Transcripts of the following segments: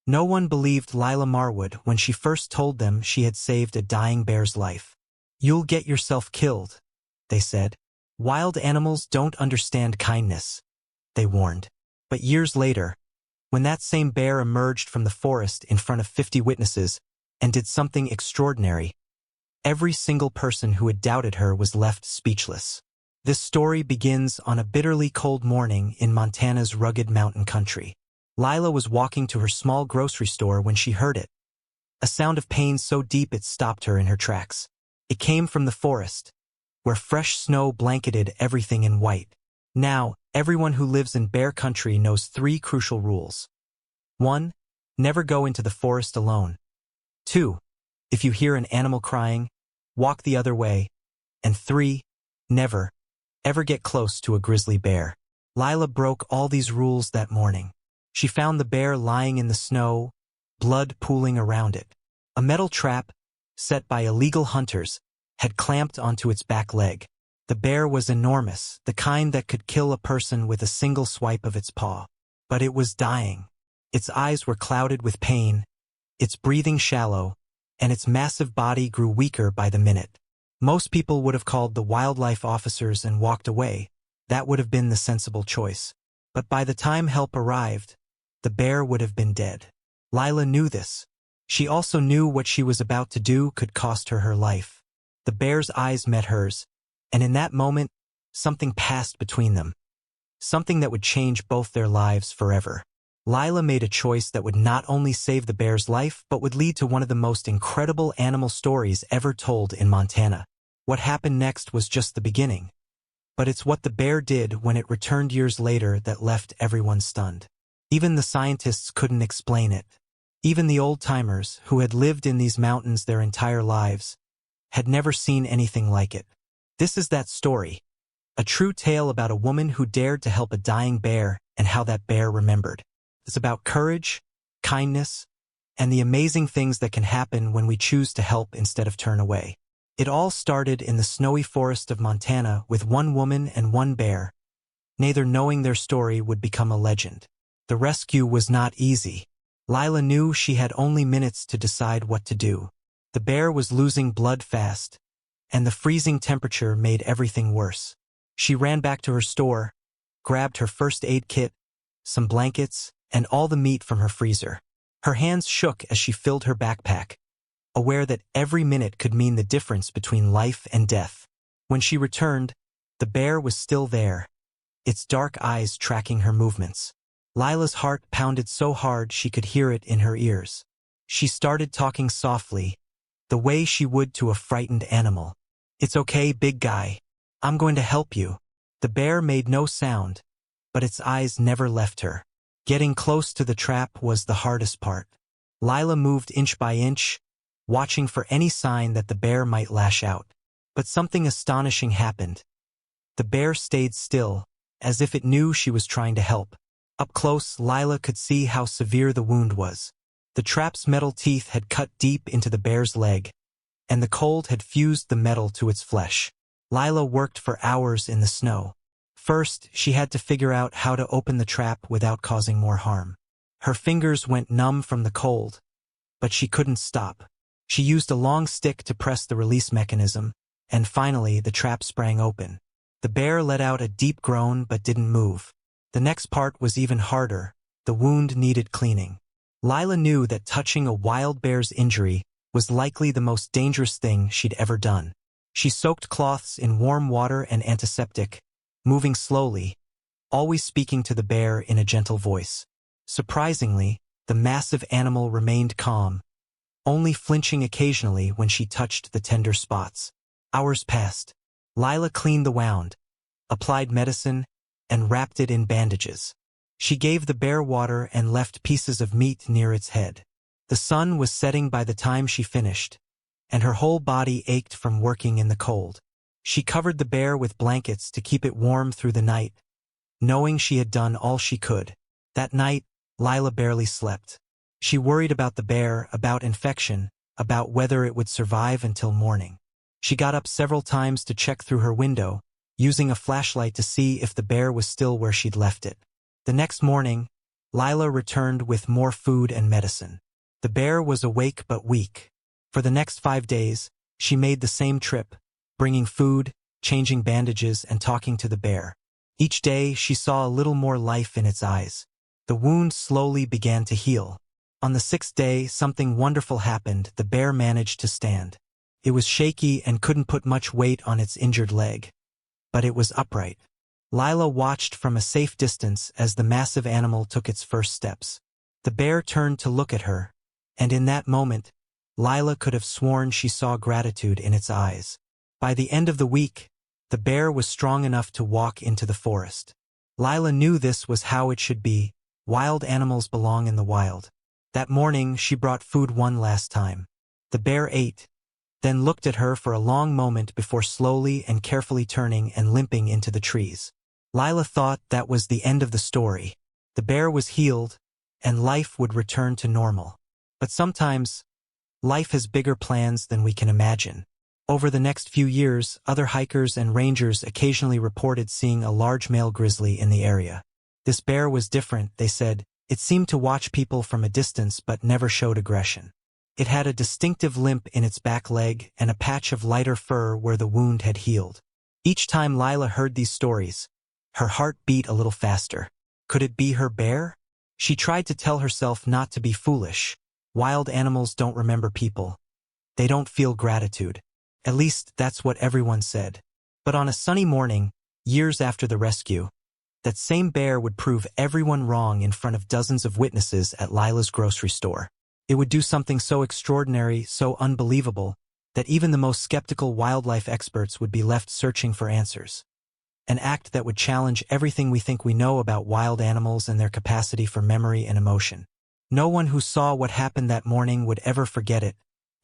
No one believed Lila Marwood when she first told them she had saved a dying bear's life. "You'll get yourself killed," they said. "Wild animals don't understand kindness," they warned. But years later, when that same bear emerged from the forest in front of 50 witnesses and did something extraordinary, every single person who had doubted her was left speechless. This story begins on a bitterly cold morning in Montana's rugged mountain country. Lila was walking to her small grocery store when she heard it. A sound of pain so deep it stopped her in her tracks. It came from the forest, where fresh snow blanketed everything in white. Now, everyone who lives in bear country knows 3 crucial rules. 1. Never go into the forest alone. 2. If you hear an animal crying, walk the other way. And 3. Never, ever get close to a grizzly bear. Lila broke all these rules that morning. She found the bear lying in the snow, blood pooling around it. A metal trap, set by illegal hunters, had clamped onto its back leg. The bear was enormous, the kind that could kill a person with a single swipe of its paw. But it was dying. Its eyes were clouded with pain, its breathing shallow, and its massive body grew weaker by the minute. Most people would have called the wildlife officers and walked away. That would have been the sensible choice. But by the time help arrived, the bear would have been dead. Lila knew this. She also knew what she was about to do could cost her her life. The bear's eyes met hers, and in that moment, something passed between them. Something that would change both their lives forever. Lila made a choice that would not only save the bear's life, but would lead to one of the most incredible animal stories ever told in Montana. What happened next was just the beginning. But it's what the bear did when it returned years later that left everyone stunned. Even the scientists couldn't explain it. Even the old-timers, who had lived in these mountains their entire lives, had never seen anything like it. This is that story. A true tale about a woman who dared to help a dying bear and how that bear remembered. It's about courage, kindness, and the amazing things that can happen when we choose to help instead of turn away. It all started in the snowy forest of Montana with one woman and one bear, neither knowing their story would become a legend. The rescue was not easy. Lila knew she had only minutes to decide what to do. The bear was losing blood fast, and the freezing temperature made everything worse. She ran back to her store, grabbed her first aid kit, some blankets, and all the meat from her freezer. Her hands shook as she filled her backpack, aware that every minute could mean the difference between life and death. When she returned, the bear was still there, its dark eyes tracking her movements. Lila's heart pounded so hard she could hear it in her ears. She started talking softly, the way she would to a frightened animal. "It's okay, big guy. I'm going to help you." The bear made no sound, but its eyes never left her. Getting close to the trap was the hardest part. Lila moved inch by inch, watching for any sign that the bear might lash out. But something astonishing happened. The bear stayed still, as if it knew she was trying to help. Up close, Lila could see how severe the wound was. The trap's metal teeth had cut deep into the bear's leg, and the cold had fused the metal to its flesh. Lila worked for hours in the snow. First, she had to figure out how to open the trap without causing more harm. Her fingers went numb from the cold, but she couldn't stop. She used a long stick to press the release mechanism, and finally the trap sprang open. The bear let out a deep groan but didn't move. The next part was even harder. The wound needed cleaning. Lila knew that touching a wild bear's injury was likely the most dangerous thing she'd ever done. She soaked cloths in warm water and antiseptic, moving slowly, always speaking to the bear in a gentle voice. Surprisingly, the massive animal remained calm, only flinching occasionally when she touched the tender spots. Hours passed. Lila cleaned the wound, applied medicine, and wrapped it in bandages. She gave the bear water and left pieces of meat near its head. The sun was setting by the time she finished, and her whole body ached from working in the cold. She covered the bear with blankets to keep it warm through the night, knowing she had done all she could. That night, Lila barely slept. She worried about the bear, about infection, about whether it would survive until morning. She got up several times to check through her window, using a flashlight to see if the bear was still where she'd left it. The next morning, Lila returned with more food and medicine. The bear was awake but weak. For the next 5 days, she made the same trip, bringing food, changing bandages, and talking to the bear. Each day, she saw a little more life in its eyes. The wound slowly began to heal. On the 6th day, something wonderful happened. The bear managed to stand. It was shaky and couldn't put much weight on its injured leg. But it was upright. Lila watched from a safe distance as the massive animal took its first steps. The bear turned to look at her, and in that moment, Lila could have sworn she saw gratitude in its eyes. By the end of the week, the bear was strong enough to walk into the forest. Lila knew this was how it should be. Wild animals belong in the wild. That morning, she brought food one last time. The bear ate, then looked at her for a long moment before slowly and carefully turning and limping into the trees. Lila thought that was the end of the story. The bear was healed, and life would return to normal. But sometimes, life has bigger plans than we can imagine. Over the next few years, other hikers and rangers occasionally reported seeing a large male grizzly in the area. This bear was different, they said. It seemed to watch people from a distance but never showed aggression. It had a distinctive limp in its back leg and a patch of lighter fur where the wound had healed. Each time Lila heard these stories, her heart beat a little faster. Could it be her bear? She tried to tell herself not to be foolish. Wild animals don't remember people. They don't feel gratitude. At least that's what everyone said. But on a sunny morning, years after the rescue, that same bear would prove everyone wrong in front of dozens of witnesses at Lila's grocery store. It would do something so extraordinary, so unbelievable, that even the most skeptical wildlife experts would be left searching for answers. An act that would challenge everything we think we know about wild animals and their capacity for memory and emotion. No one who saw what happened that morning would ever forget it,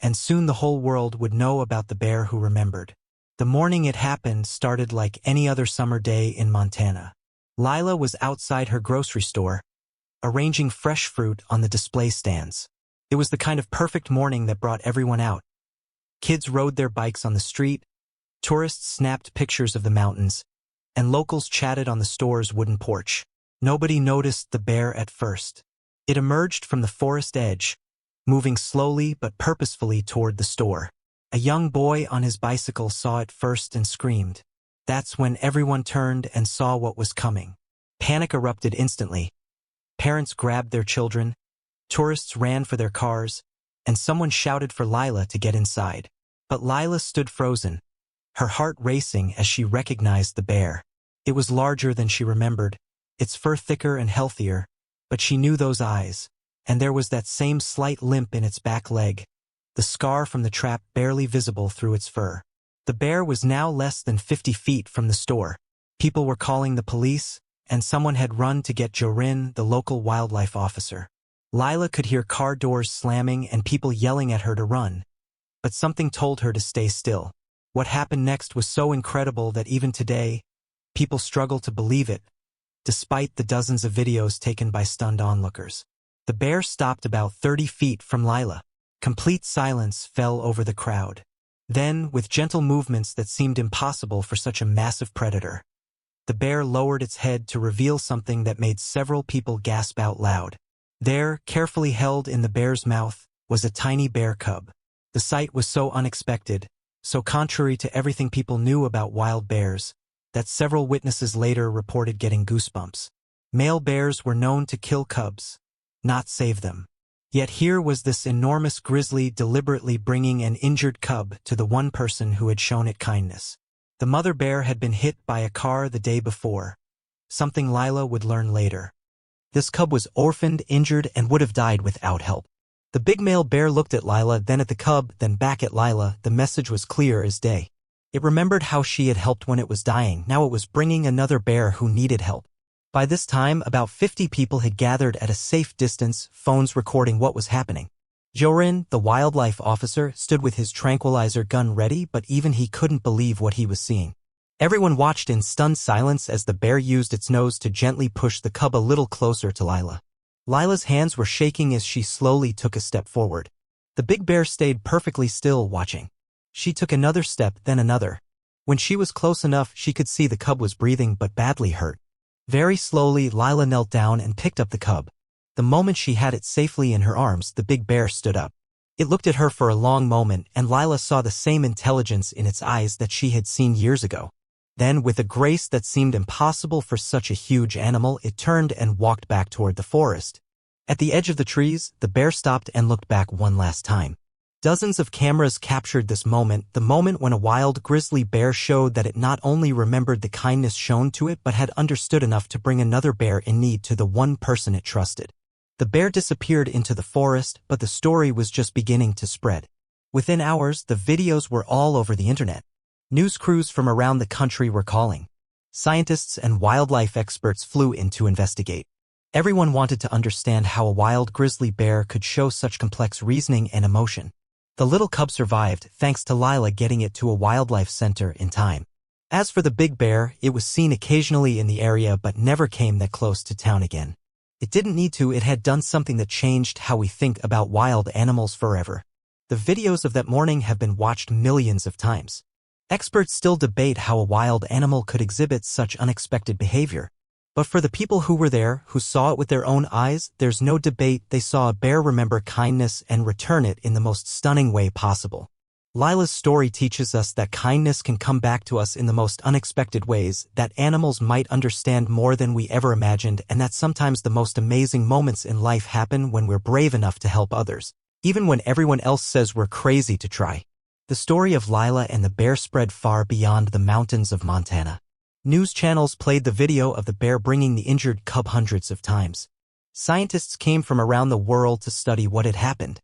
and soon the whole world would know about the bear who remembered. The morning it happened started like any other summer day in Montana. Lila was outside her grocery store, arranging fresh fruit on the display stands. It was the kind of perfect morning that brought everyone out. Kids rode their bikes on the street, tourists snapped pictures of the mountains, and locals chatted on the store's wooden porch. Nobody noticed the bear at first. It emerged from the forest edge, moving slowly but purposefully toward the store. A young boy on his bicycle saw it first and screamed. That's when everyone turned and saw what was coming. Panic erupted instantly. Parents grabbed their children, tourists ran for their cars, and someone shouted for Lila to get inside. But Lila stood frozen, her heart racing as she recognized the bear. It was larger than she remembered, its fur thicker and healthier, but she knew those eyes, and there was that same slight limp in its back leg, the scar from the trap barely visible through its fur. The bear was now less than 50 feet from the store. People were calling the police, and someone had run to get Jorin, the local wildlife officer. Lila could hear car doors slamming and people yelling at her to run, but something told her to stay still. What happened next was so incredible that even today, people struggle to believe it, despite the dozens of videos taken by stunned onlookers. The bear stopped about 30 feet from Lila. Complete silence fell over the crowd. Then, with gentle movements that seemed impossible for such a massive predator, the bear lowered its head to reveal something that made several people gasp out loud. There, carefully held in the bear's mouth, was a tiny bear cub. The sight was so unexpected, so contrary to everything people knew about wild bears, that several witnesses later reported getting goosebumps. Male bears were known to kill cubs, not save them. Yet here was this enormous grizzly deliberately bringing an injured cub to the one person who had shown it kindness. The mother bear had been hit by a car the day before, something Lila would learn later. This cub was orphaned, injured, and would have died without help. The big male bear looked at Lila, then at the cub, then back at Lila. The message was clear as day. It remembered how she had helped when it was dying. Now it was bringing another bear who needed help. By this time, about 50 people had gathered at a safe distance, phones recording what was happening. Jorin, the wildlife officer, stood with his tranquilizer gun ready, but even he couldn't believe what he was seeing. Everyone watched in stunned silence as the bear used its nose to gently push the cub a little closer to Lila. Lila's hands were shaking as she slowly took a step forward. The big bear stayed perfectly still, watching. She took another step, then another. When she was close enough, she could see the cub was breathing but badly hurt. Very slowly, Lila knelt down and picked up the cub. The moment she had it safely in her arms, the big bear stood up. It looked at her for a long moment, and Lila saw the same intelligence in its eyes that she had seen years ago. Then, with a grace that seemed impossible for such a huge animal, it turned and walked back toward the forest. At the edge of the trees, the bear stopped and looked back one last time. Dozens of cameras captured this moment, the moment when a wild grizzly bear showed that it not only remembered the kindness shown to it but had understood enough to bring another bear in need to the one person it trusted. The bear disappeared into the forest, but the story was just beginning to spread. Within hours, the videos were all over the internet. News crews from around the country were calling. Scientists and wildlife experts flew in to investigate. Everyone wanted to understand how a wild grizzly bear could show such complex reasoning and emotion. The little cub survived, thanks to Lila getting it to a wildlife center in time. As for the big bear, it was seen occasionally in the area but never came that close to town again. It didn't need to, it had done something that changed how we think about wild animals forever. The videos of that morning have been watched millions of times. Experts still debate how a wild animal could exhibit such unexpected behavior. But for the people who were there, who saw it with their own eyes, there's no debate. They saw a bear remember kindness and return it in the most stunning way possible. Lila's story teaches us that kindness can come back to us in the most unexpected ways, that animals might understand more than we ever imagined, and that sometimes the most amazing moments in life happen when we're brave enough to help others, even when everyone else says we're crazy to try. The story of Lila and the bear spread far beyond the mountains of Montana. News channels played the video of the bear bringing the injured cub hundreds of times. Scientists came from around the world to study what had happened.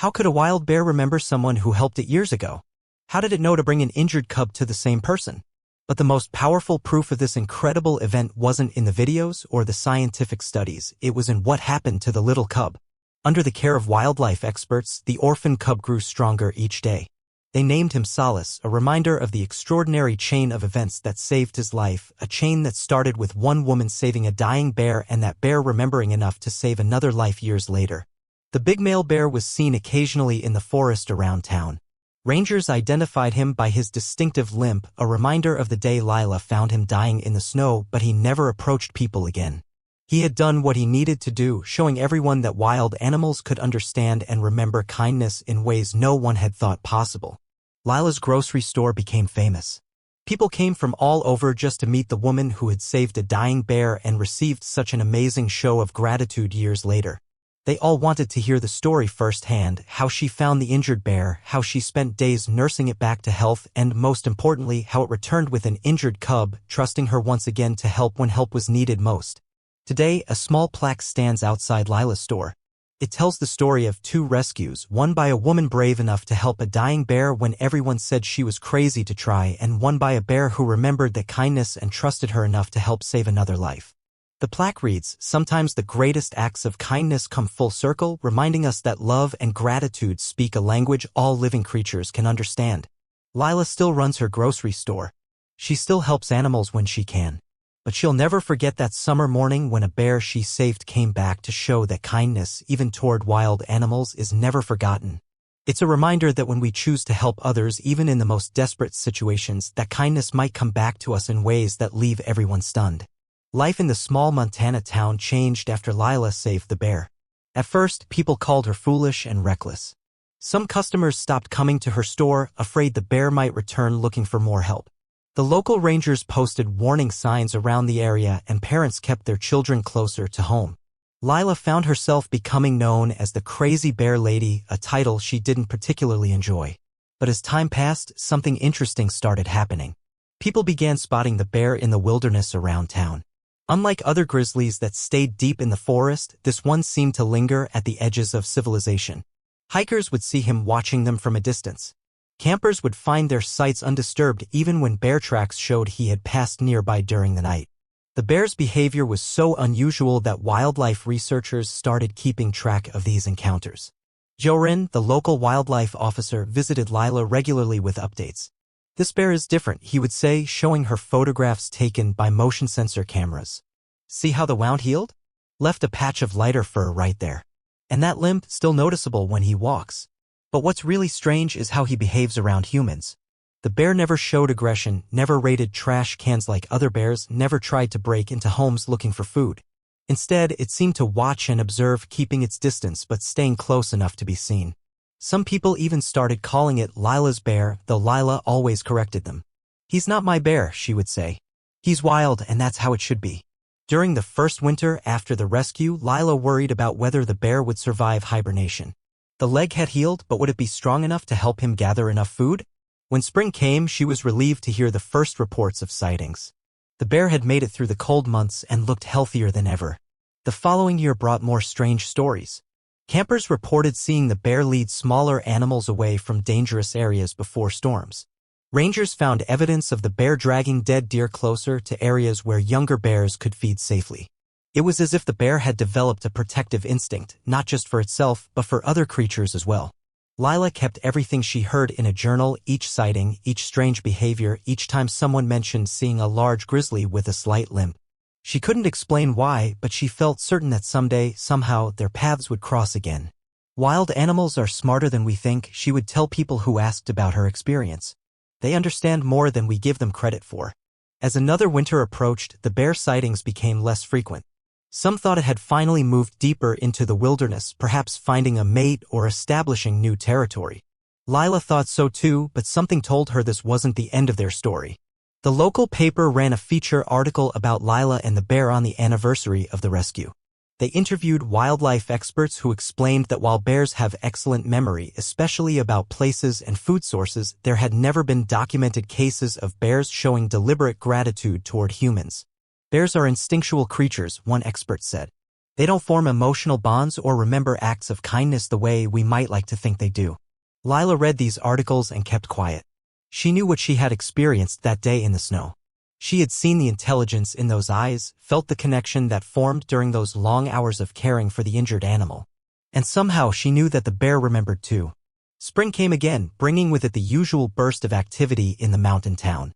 How could a wild bear remember someone who helped it years ago? How did it know to bring an injured cub to the same person? But the most powerful proof of this incredible event wasn't in the videos or the scientific studies, it was in what happened to the little cub. Under the care of wildlife experts, the orphan cub grew stronger each day. They named him Solace, a reminder of the extraordinary chain of events that saved his life, a chain that started with one woman saving a dying bear and that bear remembering enough to save another life years later. The big male bear was seen occasionally in the forest around town. Rangers identified him by his distinctive limp, a reminder of the day Lila found him dying in the snow, but he never approached people again. He had done what he needed to do, showing everyone that wild animals could understand and remember kindness in ways no one had thought possible. Lila's grocery store became famous. People came from all over just to meet the woman who had saved a dying bear and received such an amazing show of gratitude years later. They all wanted to hear the story firsthand, how she found the injured bear, how she spent days nursing it back to health, and most importantly, how it returned with an injured cub, trusting her once again to help when help was needed most. Today, a small plaque stands outside Lila's store. It tells the story of two rescues, one by a woman brave enough to help a dying bear when everyone said she was crazy to try, and one by a bear who remembered that kindness and trusted her enough to help save another life. The plaque reads, "Sometimes the greatest acts of kindness come full circle, reminding us that love and gratitude speak a language all living creatures can understand." Lila still runs her grocery store. She still helps animals when she can. But she'll never forget that summer morning when a bear she saved came back to show that kindness, even toward wild animals, is never forgotten. It's a reminder that when we choose to help others, even in the most desperate situations, that kindness might come back to us in ways that leave everyone stunned. Life in the small Montana town changed after Lila saved the bear. At first, people called her foolish and reckless. Some customers stopped coming to her store, afraid the bear might return looking for more help. The local rangers posted warning signs around the area, and parents kept their children closer to home. Lila found herself becoming known as the Crazy Bear Lady, a title she didn't particularly enjoy. But as time passed, something interesting started happening. People began spotting the bear in the wilderness around town. Unlike other grizzlies that stayed deep in the forest, this one seemed to linger at the edges of civilization. Hikers would see him watching them from a distance. Campers would find their sights undisturbed even when bear tracks showed he had passed nearby during the night. The bear's behavior was so unusual that wildlife researchers started keeping track of these encounters. Jorin, the local wildlife officer, visited Lila regularly with updates. "This bear is different," he would say, showing her photographs taken by motion sensor cameras. "See how the wound healed? Left a patch of lighter fur right there. And that limp, still noticeable when he walks. But what's really strange is how he behaves around humans. The bear never showed aggression, never raided trash cans like other bears, never tried to break into homes looking for food. Instead, it seemed to watch and observe, keeping its distance but staying close enough to be seen. Some people even started calling it Lila's bear, though Lila always corrected them. "He's not my bear," she would say. "He's wild, and that's how it should be." During the first winter after the rescue, Lila worried about whether the bear would survive hibernation. The leg had healed, but would it be strong enough to help him gather enough food? When spring came, she was relieved to hear the first reports of sightings. The bear had made it through the cold months and looked healthier than ever. The following year brought more strange stories. Campers reported seeing the bear lead smaller animals away from dangerous areas before storms. Rangers found evidence of the bear dragging dead deer closer to areas where younger bears could feed safely. It was as if the bear had developed a protective instinct, not just for itself, but for other creatures as well. Lila kept everything she heard in a journal, each sighting, each strange behavior, each time someone mentioned seeing a large grizzly with a slight limp. She couldn't explain why, but she felt certain that someday, somehow, their paths would cross again. "Wild animals are smarter than we think," she would tell people who asked about her experience. "They understand more than we give them credit for." As another winter approached, the bear sightings became less frequent. Some thought it had finally moved deeper into the wilderness, perhaps finding a mate or establishing new territory. Lila thought so too, but something told her this wasn't the end of their story. The local paper ran a feature article about Lila and the bear on the anniversary of the rescue. They interviewed wildlife experts who explained that while bears have excellent memory, especially about places and food sources, there had never been documented cases of bears showing deliberate gratitude toward humans. "Bears are instinctual creatures," one expert said. "They don't form emotional bonds or remember acts of kindness the way we might like to think they do." Lila read these articles and kept quiet. She knew what she had experienced that day in the snow. She had seen the intelligence in those eyes, felt the connection that formed during those long hours of caring for the injured animal. And somehow she knew that the bear remembered too. Spring came again, bringing with it the usual burst of activity in the mountain town.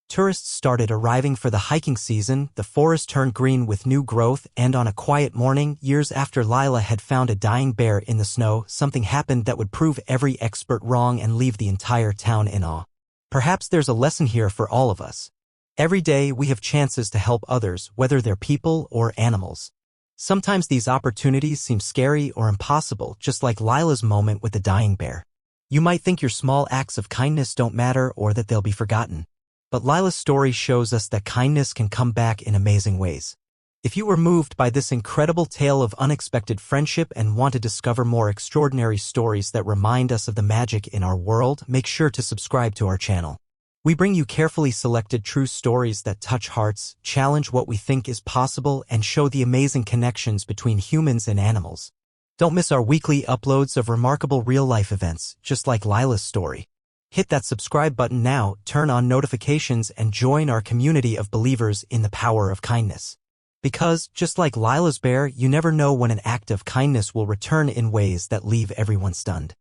Tourists started arriving for the hiking season, the forest turned green with new growth, and on a quiet morning, years after Lila had found a dying bear in the snow, something happened that would prove every expert wrong and leave the entire town in awe. Perhaps there's a lesson here for all of us. Every day we have chances to help others, whether they're people or animals. Sometimes these opportunities seem scary or impossible, just like Lila's moment with the dying bear. You might think your small acts of kindness don't matter or that they'll be forgotten. But Lila's story shows us that kindness can come back in amazing ways. If you were moved by this incredible tale of unexpected friendship and want to discover more extraordinary stories that remind us of the magic in our world, make sure to subscribe to our channel. We bring you carefully selected true stories that touch hearts, challenge what we think is possible, and show the amazing connections between humans and animals. Don't miss our weekly uploads of remarkable real-life events, just like Lila's story. Hit that subscribe button now, turn on notifications, and join our community of believers in the power of kindness. Because, just like Lila's bear, you never know when an act of kindness will return in ways that leave everyone stunned.